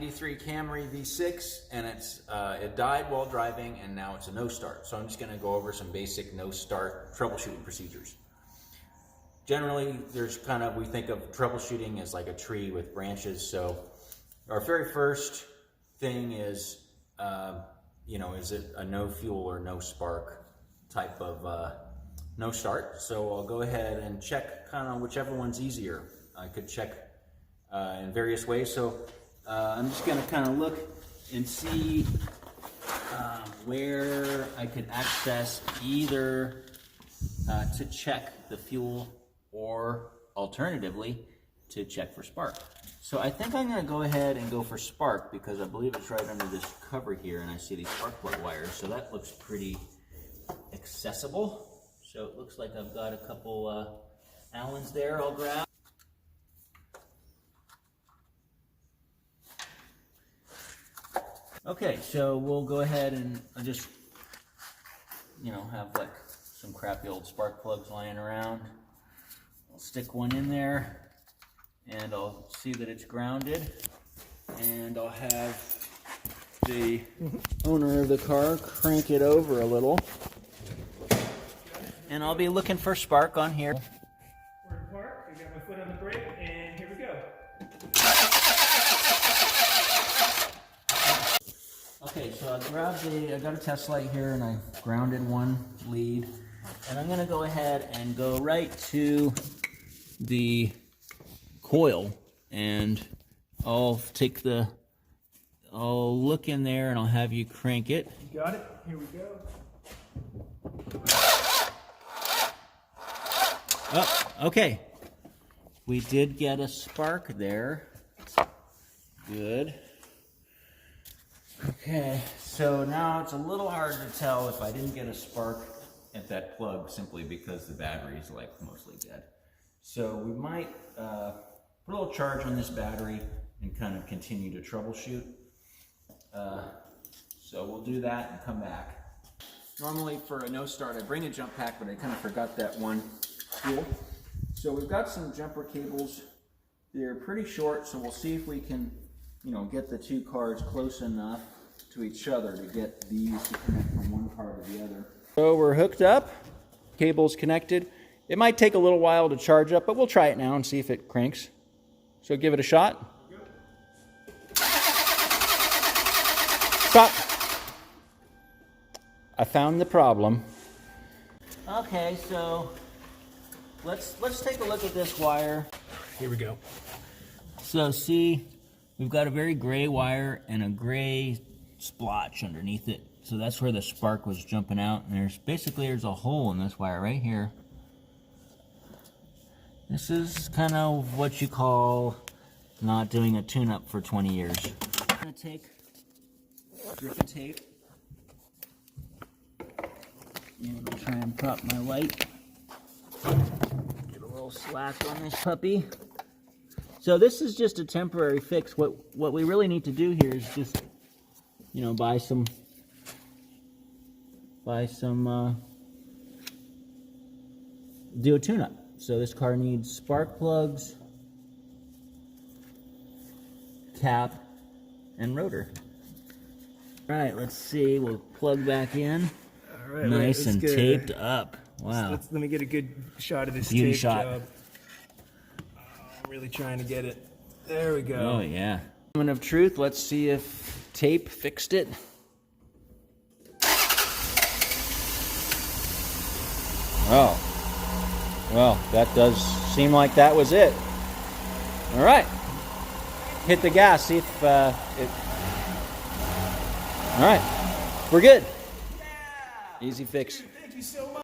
93 Camry V6, and it died while driving, and now it's a no start. So I'm just going to go over some basic no start troubleshooting procedures. Generally, we think of troubleshooting as like a tree with branches. So our very first thing is, is it a no fuel or no spark type of no start? So I'll go ahead and check kind of whichever one's easier. I could check in various ways. So I'm just going to kind of look and see where I could access either to check the fuel or alternatively to check for spark. So I think I'm going to go ahead and go for spark because I believe it's right under this cover here and I see these spark plug wires. So that looks pretty accessible. So it looks like I've got a couple Allens there I'll grab. Okay, so we'll go ahead and just, have like some crappy old spark plugs lying around. I'll stick one in there and I'll see that it's grounded, and I'll have the owner of the car crank it over a little, and I'll be looking for spark on here. We're in park, I got my foot on the brake, and here we go. Okay, so I got a test light here and I grounded one lead, and I'm gonna go ahead and go right to the coil, and I'll look in there and I'll have you crank it. You got it, here we go. Oh, okay. We did get a spark there. Good. Okay, so now it's a little hard to tell if I didn't get a spark at that plug simply because the battery is like mostly dead. So we might put a little charge on this battery and kind of continue to troubleshoot. So we'll do that and come back. Normally for a no start I bring a jump pack, but I kind of forgot that one tool. So we've got some jumper cables. They're pretty short, so we'll see if we can get the two cars close enough to each other to get these to connect from one car to the other. So we're hooked up, cables connected. It might take a little while to charge up, but we'll try it now and see if it cranks. So give it a shot. Stop. I found the problem. Okay, so let's take a look at this wire. Here we go. So see, we've got a very gray wire and a gray splotch underneath it. So that's where the spark was jumping out. And there's a hole in this wire right here. This is kind of what you call not doing a tune-up for 20 years. I'm gonna take a strip of tape and I'll try and prop my light. Get a little slack on this puppy. So this is just a temporary fix. What we really need to do here is just, buy some do a tune-up. So this car needs spark plugs, cap, and rotor. All right, let's see. We'll plug back in. All right, nice and taped up. Wow. Let me get a good shot of this Beauty tape shot. job. I'm really trying to get it. There we go. Oh, yeah. Moment of truth. Let's see if tape fixed it. Oh. Well, that does seem like that was it. All right. Hit the gas. See if it... All right. We're good. Yeah! Easy fix. Thank you so much.